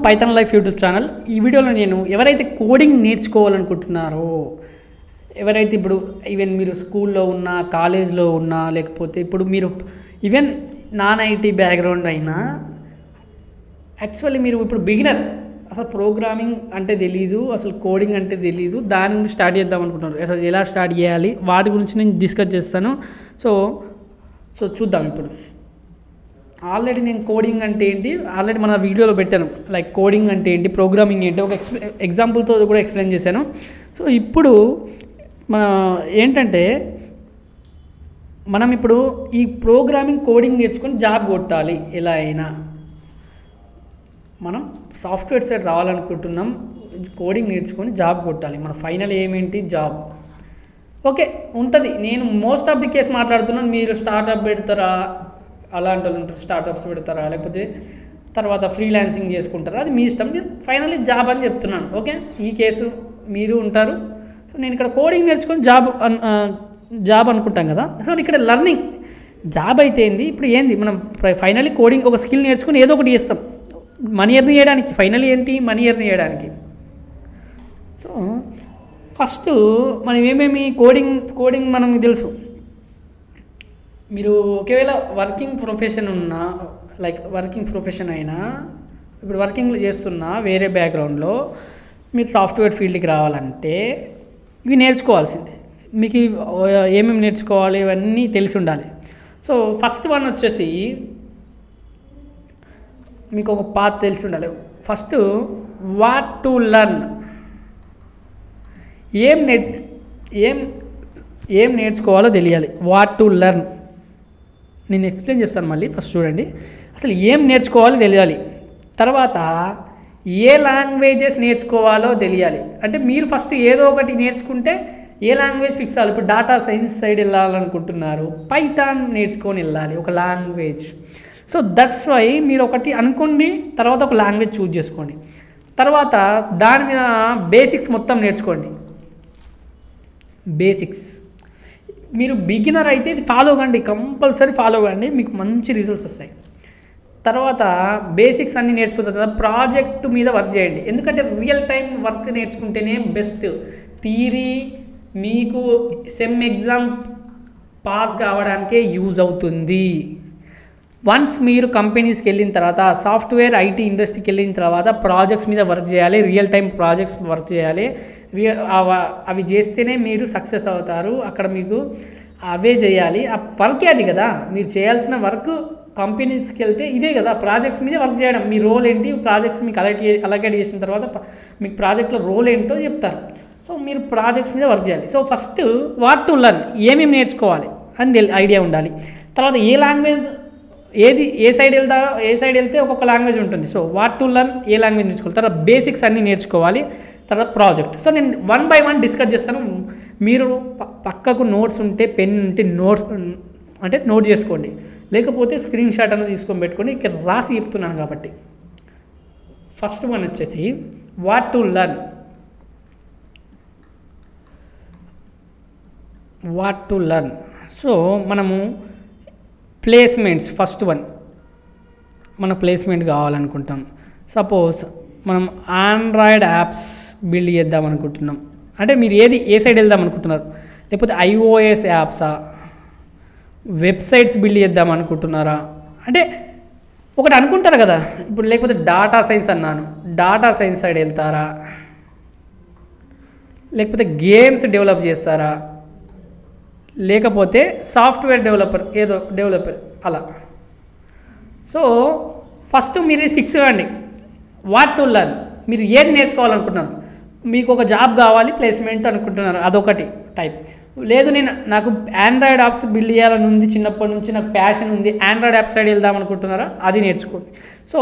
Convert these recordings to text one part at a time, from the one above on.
Python life YouTube channel. ఈ వీడియోలో నేను ఎవరైతే కోడింగ్ నేర్చుకోవాలనుకుంటున్నారో, ఎవరైతే ఇప్పుడు ఈవెన్ మీరు స్కూల్లో ఉన్నా, కాలేజ్లో ఉన్నా, లేకపోతే ఇప్పుడు మీరు ఈవెన్ నాన్ ఐటీ బ్యాక్గ్రౌండ్ అయినా, యాక్చువల్లీ మీరు ఇప్పుడు బిగినర్, అసలు ప్రోగ్రామింగ్ అంటే తెలీదు, అసలు కోడింగ్ అంటే తెలీదు, దాని గురించి స్టార్ట్ చేద్దాం అనుకుంటున్నారు. అసలు ఎలా స్టార్ట్ చేయాలి వాటి గురించి నేను డిస్కస్ చేస్తాను. సో చూద్దాం. ఇప్పుడు ఆల్రెడీ నేను కోడింగ్ అంటే ఏంటి ఆల్రెడీ మన వీడియోలో పెట్టాను. లైక్ కోడింగ్ అంటే ఏంటి, ప్రోగ్రామింగ్ ఏంటి, ఒక ఎగ్జాంపుల్తో కూడా ఎక్స్ప్లెయిన్ చేశాను. సో ఇప్పుడు మన ఏంటంటే మనం ఇప్పుడు ఈ ప్రోగ్రామింగ్ కోడింగ్ నేర్చుకొని జాబ్ కొట్టాలి. ఎలా అయినా మనం సాఫ్ట్వేర్ సైడ్ రావాలనుకుంటున్నాం, కోడింగ్ నేర్చుకొని జాబ్ కొట్టాలి. మన ఫైనల్ ఏమేంటి, జాబ్. ఓకే ఉంటుంది. నేను మోస్ట్ ఆఫ్ ది కేస్ మాట్లాడుతున్నాను. మీరు స్టార్టప్ పెడతారా, అలాంటి వాళ్ళు ఉంటారు, స్టార్టప్స్ పెడతారా, లేకపోతే తర్వాత ఫ్రీలాన్సింగ్ చేసుకుంటారా, అది మీ ఇష్టం. నేను ఫైనల్లీ జాబ్ అని చెప్తున్నాను. ఓకే, ఈ కేసు మీరు ఉంటారు. సో నేను ఇక్కడ కోడింగ్ నేర్చుకొని జాబ్ అనుకుంటాం కదా. సో ఇక్కడ లర్నింగ్ జాబ్ అయితే ఏంది, ఇప్పుడు ఏంది, మనం ఫైనల్లీ కోడింగ్ ఒక స్కిల్ నేర్చుకొని ఏదో ఒకటి చేస్తాం మనీ ఎర్న్ చేయడానికి. ఫైనల్లీ ఏంటి, మనీ ఎర్న్ చేయడానికి. సో ఫస్ట్ మనం ఏమేమి కోడింగ్ మనకు తెలుసు. మీరు ఒకవేళ వర్కింగ్ ప్రొఫెషన్ ఉన్నా, లైక్ వర్కింగ్ ప్రొఫెషన్ అయినా, ఇప్పుడు వర్కింగ్ చేస్తున్నా వేరే బ్యాక్గ్రౌండ్లో మీరు సాఫ్ట్వేర్ ఫీల్డ్కి రావాలంటే ఇవి నేర్చుకోవాల్సిందే. మీకు ఏమేమి నేర్చుకోవాలి ఇవన్నీ తెలిసి ఉండాలి. సో ఫస్ట్ వన్ వచ్చేసి మీకు ఒక పాత్ తెలిసి ఉండాలి. ఫస్ట్ వాట్ టు లర్న్, ఏం నేర్చుకోవాలో తెలియాలి. వాట్ టు లర్న్ నేను ఎక్స్ప్లెయిన్ చేస్తాను మళ్ళీ. ఫస్ట్ చూడండి, అసలు ఏం నేర్చుకోవాలో తెలియాలి. తర్వాత ఏ లాంగ్వేజెస్ నేర్చుకోవాలో తెలియాలి. అంటే మీరు ఫస్ట్ ఏదో ఒకటి నేర్చుకుంటే ఏ లాంగ్వేజ్ ఫిక్స్ అవ్వాలి. ఇప్పుడు డేటా సైన్స్ సైడ్ వెళ్ళాలనుకుంటున్నారు, పైథాన్ నేర్చుకొని వెళ్ళాలి, ఒక లాంగ్వేజ్. సో దట్స్ వై మీరు ఒకటి అనుకోండి, తర్వాత ఒక లాంగ్వేజ్ చూజ్ చేసుకోండి, తర్వాత దాని మీద బేసిక్స్ మొత్తం నేర్చుకోండి. బేసిక్స్ మీరు బిగినర్ అయితే ఇది ఫాలో కండి, కంపల్సరీ ఫాలో కండి, మీకు మంచి రిజల్ట్స్ వస్తాయి. తర్వాత బేసిక్స్ అన్నీ నేర్చుకున్న తర్వాత ప్రాజెక్ట్ మీద వర్క్ చేయండి. ఎందుకంటే రియల్ టైం వర్క్ నేర్చుకుంటేనే బెస్ట్. థియరీ మీకు సెమ్ ఎగ్జామ్ పాస్ కావడానికే యూజ్ అవుతుంది. వన్స్ మీరు కంపెనీస్కి వెళ్ళిన తర్వాత, సాఫ్ట్వేర్ ఐటీ ఇండస్ట్రీకి వెళ్ళిన తర్వాత ప్రాజెక్ట్స్ మీద వర్క్ చేయాలి, రియల్ టైం ప్రాజెక్ట్స్ వర్క్ చేయాలి. అవి చేస్తేనే మీరు సక్సెస్ అవుతారు. అక్కడ మీకు అవే చేయాలి. ఆ వర్కే అది కదా, మీరు చేయాల్సిన వర్క్. కంపెనీస్కి వెళ్తే ఇదే కదా, ప్రాజెక్ట్స్ మీద వర్క్ చేయడం. మీ రోల్ ఏంటి, ప్రాజెక్ట్స్ మీకు అలకేట్ చేసిన తర్వాత మీకు ప్రాజెక్ట్లో రోల్ ఏంటో చెప్తారు. సో మీరు ప్రాజెక్ట్స్ మీద వర్క్ చేయాలి. So first what to learn, ఏమేమి నేర్చుకోవాలి అని ఐడియా ఉండాలి. తర్వాత ఏ లాంగ్వేజ్ ఏ సైడ్ వెళ్తే ఒక్కొక్క లాంగ్వేజ్ ఉంటుంది. So what to learn, A language నేర్చుకోవాలి. తర్వాత బేసిక్స్ అన్నీ నేర్చుకోవాలి. తర్వాత ప్రాజెక్ట్. సో నేను 1 by 1 డిస్కస్ చేస్తాను. మీరు పక్కకు నోట్స్ ఉంటే, పెన్ ఉంటే నోట్ చేసుకోండి, లేకపోతే స్క్రీన్ షాట్ అనేది తీసుకొని పెట్టుకోండి. ఇక్కడ రాసి చెప్తున్నాను కాబట్టి. ఫస్ట్ వన్ వచ్చేసి వాట్ టు లర్న్. సో మనము ప్లేస్మెంట్స్, ఫస్ట్ వన్ మన ప్లేస్మెంట్ కావాలనుకుంటాం. సపోజ్ మనం ఆండ్రాయిడ్ యాప్స్ బిల్డ్ చేద్దాం అనుకుంటున్నాం అంటే మీరు ఏ సైడ్ వెళ్దాం అనుకుంటున్నారు, లేకపోతే iOS యాప్సా, వెబ్సైట్స్ బిల్డ్ చేద్దాం అనుకుంటున్నారా, అంటే ఒకటి అనుకుంటారు కదా. ఇప్పుడు లేకపోతే డాటా సైన్స్ అన్నాను, డాటా సైన్స్ సైడ్ వెళ్తారా, లేకపోతే గేమ్స్ డెవలప్ చేస్తారా, లేకపోతే సాఫ్ట్వేర్ డెవలపర్ అలా. సో ఫస్ట్ మీరు ఫిక్స్ అవ్వండి. వాట్ టు లర్న్, మీరు ఏది నేర్చుకోవాలనుకుంటున్నారు. మీకు ఒక జాబ్ కావాలి, ప్లేస్మెంట్ అనుకుంటున్నారు, అదొకటి టైప్. లేదు నాకు ఆండ్రాయిడ్ యాప్స్ బిల్డ్ చేయాలని ఉంది, చిన్నప్పటి నుంచి నాకు ప్యాషన్ ఉంది, ఆండ్రాయిడ్ యాప్స్ సైడ్ వెళ్దాం అనుకుంటున్నారా, అది నేర్చుకోండి. సో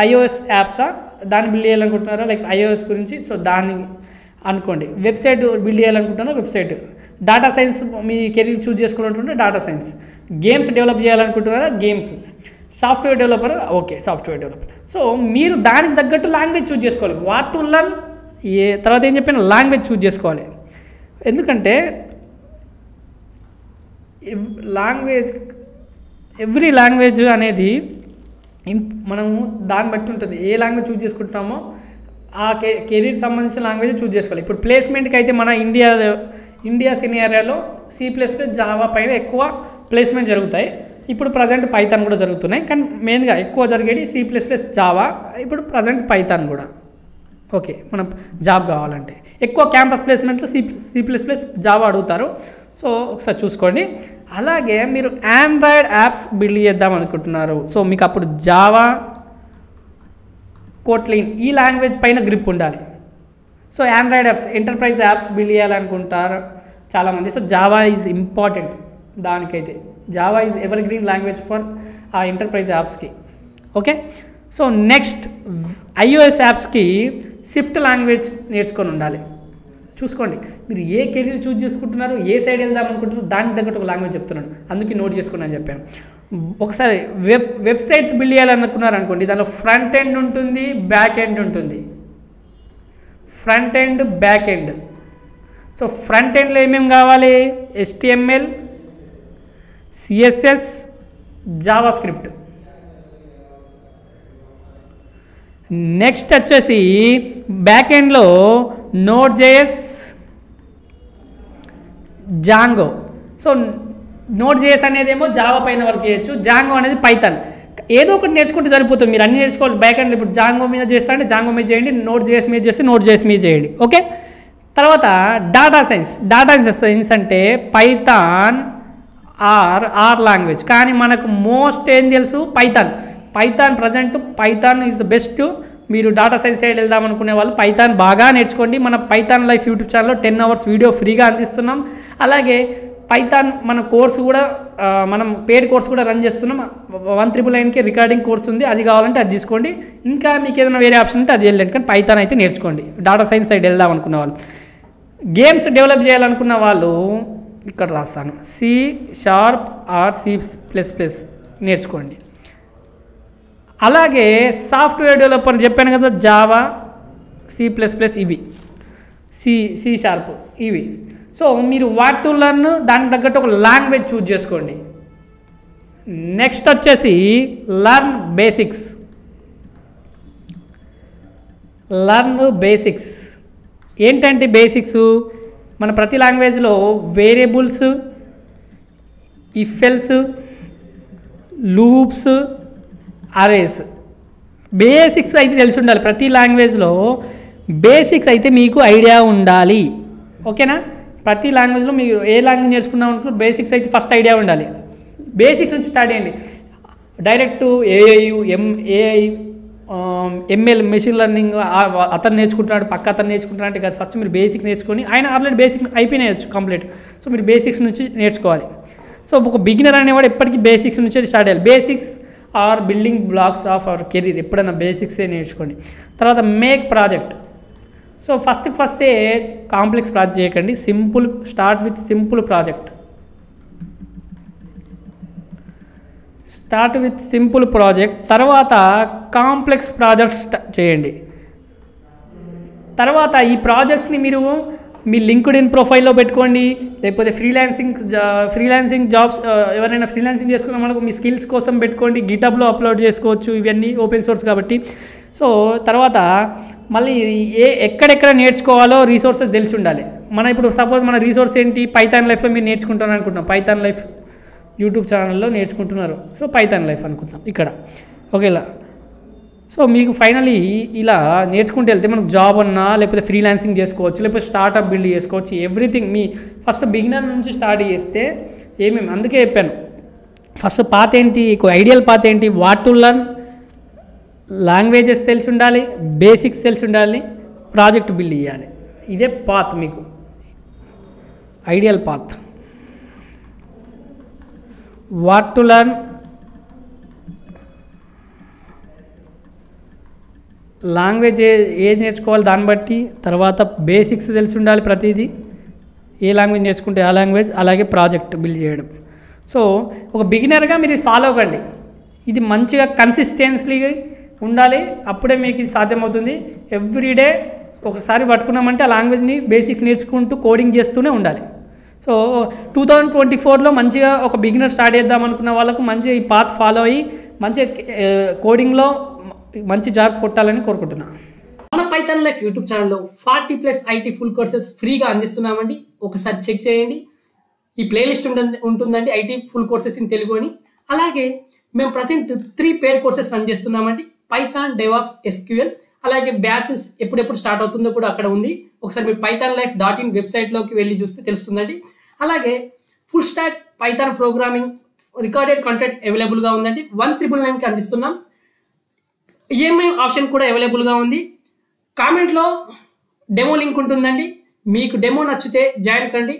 iOS యాప్సా, దాన్ని బిల్డ్ చేయాలనుకుంటున్నారా, లైక్ iOS గురించి, సో దాన్ని అనుకోండి. వెబ్సైట్ బిల్డ్ చేయాలనుకుంటున్నారా, వెబ్సైట్. డాటా సైన్స్ మీ కెరీర్ చూజ్ చేసుకుంటుంటే డాటా సైన్స్. గేమ్స్ డెవలప్ చేయాలనుకుంటున్నారా, games. Software developer, okay software developer. So మీరు దానికి తగ్గట్టు లాంగ్వేజ్ చూజ్ చేసుకోవాలి. వాట్ టు లర్న్, తర్వాత ఏం చెప్పిన లాంగ్వేజ్ చూజ్ చేసుకోవాలి. ఎందుకంటే ఎవ్రీ లాంగ్వేజ్ అనేది మనము దాన్ని బట్టి ఉంటుంది ఏ లాంగ్వేజ్ చూస్ చేసుకుంటున్నామో ఆ కెరీర్ సంబంధించిన లాంగ్వేజ్ చూస్ చేసుకోవాలి. ఇప్పుడు ప్లేస్మెంట్కి అయితే మన ఇండియా సినారియోలో C++, జావా పైన ఎక్కువ ప్లేస్మెంట్ జరుగుతాయి. ఇప్పుడు ప్రజెంట్ పైథాన్ కూడా జరుగుతున్నాయి, కానీ మెయిన్గా ఎక్కువ జరిగేది C++, జావా, ఇప్పుడు ప్రజెంట్ పైథాన్ కూడా. ఓకే, మనం జాబ్ కావాలంటే ఎక్కువ క్యాంపస్ ప్లేస్మెంట్లో C++, జావా అడుగుతారు. సో ఒకసారి చూసుకోండి. అలాగే మీరు ఆండ్రాయిడ్ యాప్స్ బిల్డ్ చేద్దాం అనుకుంటున్నారు. సో మీకు అప్పుడు జావా, కోట్లిన్ ఈ లాంగ్వేజ్ పైన గ్రిప్ ఉండాలి. So Android apps, enterprise apps build చేయాలనుకుంటారు చాలామంది. So Java is important. దానికైతే Java is evergreen language for ఆ ఎంటర్ప్రైజ్ యాప్స్కి. ఓకే, సో నెక్స్ట్ iOS యాప్స్కి స్విఫ్ట్ లాంగ్వేజ్ నేర్చుకొని ఉండాలి. చూసుకోండి, మీరు ఏ కెరీర్ చూస్ చేసుకుంటున్నారు, ఏ సైడ్ వెళ్దాం అనుకుంటున్నారు, దానికి తగ్గట్టు ఒక లాంగ్వేజ్ చెప్తున్నాను, అందుకే నోట్ చేసుకోండి అని చెప్పాను. ఒకసారి వెబ్సైట్స్ బిల్డ్ చేయాలనుకున్నారు అనుకోండి, దానిలో ఫ్రంట్ ఎండ్ ఉంటుంది, బ్యాక్ ఎండ్ ఉంటుంది. Front end, back end. So front ఎండ్లో ఏమేమి కావాలి? HTML, CSS, JavaScript. Next వచ్చేసి బ్యాక్ ఎండ్లో Node.js, జాంగో. సో Node.js అనేదేమో జావా పైన వర్క్ చేయొచ్చు, జాంగో అనేది పైథాన్. ఏదో ఒకటి నేర్చుకుంటే సరిపోతుంది, మీరు అన్ని నేర్చుకోవాలి. బ్యాక్ ఎండ్ ఇప్పుడు జాంగో మీద చేస్తా అంటే జాంగో మీద చేయండి, Node.js మీద చేస్తే Node.js మీద చేయండి. ఓకే, తర్వాత డాటా సైన్స్ అంటే పైథాన్ ఆర్ లాంగ్వేజ్. కానీ మనకు మోస్ట్ ఏం తెలుసు? Python present Python is the best. మీరు డాటా సైన్స్ సైడ్ వెళ్దాం అనుకునే వాళ్ళు పైథాన్ బాగా నేర్చుకోండి. మన పైథాన్ లైఫ్ యూట్యూబ్ ఛానల్లో 10 hours వీడియో ఫ్రీగా అందిస్తున్నాం. అలాగే పైథాన్ మన కోర్సు కూడా మనం పేడ్ కోర్స్ కూడా రన్ చేస్తున్నాం. 1999కి రికార్డింగ్ కోర్స్ ఉంది, అది కావాలంటే అది తీసుకోండి. ఇంకా మీకు ఏదైనా వేరే ఆప్షన్ ఉంటే అది వెళ్ళండి, కానీ పైథాన్ అయితే నేర్చుకోండి. డాటా సైన్స్ సైడ్ వెళ్దాం అనుకున్న వాళ్ళు, గేమ్స్ డెవలప్ చేయాలనుకున్న వాళ్ళు ఇక్కడ రాస్తాను, C# ఆర్ C++ నేర్చుకోండి. అలాగే సాఫ్ట్వేర్ డెవలపర్ చెప్పాను కదా, జావా, C++, ఇవి C# ఇవి. సో మీరు వాట్ టు లర్న్, దానికి తగ్గట్టు ఒక లాంగ్వేజ్ చూజ్ చేసుకోండి. నెక్స్ట్ వచ్చేసి లర్న్ బేసిక్స్. ఏంటంటే బేసిక్స్, మన ప్రతి లాంగ్వేజ్లో variables, if else, loops, arrays, basics అయితే తెలిసి ఉండాలి. ప్రతి లాంగ్వేజ్లో బేసిక్స్ అయితే మీకు ఐడియా ఉండాలి. ఓకేనా? ప్రతి లాంగ్వేజ్లో మీరు ఏ లాంగ్వేజ్ నేర్చుకున్నాం అనుకుంటే బేసిక్స్ అయితే ఫస్ట్ ఐడియా ఉండాలి. బేసిక్స్ నుంచి స్టార్ట్ చేయండి. Direct AI, ML, machine learning అతను నేర్చుకుంటున్నాడు, పక్క అతను నేర్చుకుంటున్నాడు అంటే కదా. ఫస్ట్ మీరు బేసిక్ నేర్చుకొని, ఆయన ఆల్రెడీ బేసిక్ అయిపోయినాయచ్చు కంప్లీట్. సో మీరు బేసిక్స్ నుంచి నేర్చుకోవాలి. సో ఒక బిగినర్ అనేవాడు ఎప్పటికీ బేసిక్స్ నుంచి స్టార్ట్ చేయాలి. Basics are building blocks of our career. ఎప్పుడైనా బేసిక్సే నేర్చుకోండి. తర్వాత మేక్ ప్రాజెక్ట్. సో ఫస్టే కాంప్లెక్స్ ప్రాజెక్ట్ చేయకండి, స్టార్ట్ విత్ సింపుల్ ప్రాజెక్ట్. తర్వాత కాంప్లెక్స్ ప్రాజెక్ట్స్ చేయండి. తర్వాత ఈ ప్రాజెక్ట్స్ని మీరు మీ లింక్డ్ఇన్ ప్రొఫైల్లో పెట్టుకోండి, లేకపోతే ఫ్రీలాన్సింగ్ జాబ్స్ ఎవరైనా ఫ్రీలాన్సింగ్ చేసుకున్న మనకు మీ స్కిల్స్ కోసం పెట్టుకోండి. గిటబ్లో అప్లోడ్ చేసుకోవచ్చు, ఇవన్నీ ఓపెన్ సోర్స్ కాబట్టి. సో తర్వాత మళ్ళీ ఎక్కడెక్కడ నేర్చుకోవాలో రీసోర్సెస్ తెలిసి ఉండాలి. ఇప్పుడు సపోజ్ మన రీసోర్స్ ఏంటి, పైథాన్ లైఫ్లో మీరు నేర్చుకుంటాను అనుకుంటున్నాం, పైథాన్ లైఫ్ యూట్యూబ్ ఛానల్లో నేర్చుకుంటున్నారు. సో పైథాన్ లైఫ్ అనుకుందాం ఇక్కడ. ఓకేలా, సో మీకు ఫైనలీ ఇలా నేర్చుకుంటూ వెళ్తే మనకు జాబ్ అన్నా, లేకపోతే ఫ్రీలాన్సింగ్ చేసుకోవచ్చు, లేకపోతే స్టార్టప్ బిల్డ్ చేసుకోవచ్చు. ఎవ్రీథింగ్ మీ ఫస్ట్ బిగినర్ నుంచి స్టార్ట్ చేస్తే ఏమేమి, అందుకే చెప్పాను ఫస్ట్ పాత్ ఏంటి, ఐడియల్ పాత్ ఏంటి, వాట్ టు లర్న్, లాంగ్వేజెస్ తెలిసి ఉండాలి, బేసిక్స్ తెలిసి ఉండాలి, ప్రాజెక్ట్ బిల్డ్ చేయాలి. ఇదే పాత్ మీకు ideal path. What to learn, language ఏది నేర్చుకోవాలి దాన్ని బట్టి, తర్వాత బేసిక్స్ తెలిసి ఉండాలి ప్రతిదీ, ఏ లాంగ్వేజ్ నేర్చుకుంటే ఆ లాంగ్వేజ్, అలాగే ప్రాజెక్ట్ బిల్డ్ చేయడం. సో ఒక బిగినర్గా మీరు ఫాలో అవ్వండి. ఇది మంచిగా కన్సిస్టెన్సీ ఉండాలి, అప్పుడే మీకు ఇది సాధ్యమవుతుంది. ఎవ్రీడే ఒకసారి పట్టుకున్నామంటే ఆ లాంగ్వేజ్ని బేసిక్స్ నేర్చుకుంటూ కోడింగ్ చేస్తూనే ఉండాలి. సో 2024లో మంచిగా ఒక బిగినర్ స్టార్ట్ చేద్దాం అనుకున్న వాళ్ళకు మంచి ఈ పాత్ ఫాలో అయ్యి మంచిగా కోడింగ్లో మంచి జాబ్ కొట్టాలని కోరుకుంటున్నాను. మన పైథాన్ లైఫ్ యూట్యూబ్ ఛానల్లో 40+ ఐటీ ఫుల్ కోర్సెస్ ఫ్రీగా అందిస్తున్నామండి. ఒకసారి చెక్ చేయండి. ఈ ప్లేలిస్ట్ ఉంటుందండి IT full courses in Telugu అని. అలాగే మేము ప్రజెంట్ 3 పెయిడ్ కోర్సెస్ రన్ చేస్తున్నామండి. Python, DevOps, SQL. అలాగే బ్యాచెస్ ఎప్పుడెప్పుడు స్టార్ట్ అవుతుందో కూడా అక్కడ ఉంది. ఒకసారి మీరు pythonlife.in వెబ్సైట్లోకి వెళ్ళి చూస్తే తెలుస్తుందండి. అలాగే full stack Python programming recorded content అవైలబుల్గా ఉందండి. 1999కి అందిస్తున్నాం. ఈఎంఐ ఆప్షన్ కూడా అవైలబుల్గా ఉంది. కామెంట్లో డెమో లింక్ ఉంటుందండి. మీకు డెమో నచ్చితే జాయిన్ కండి.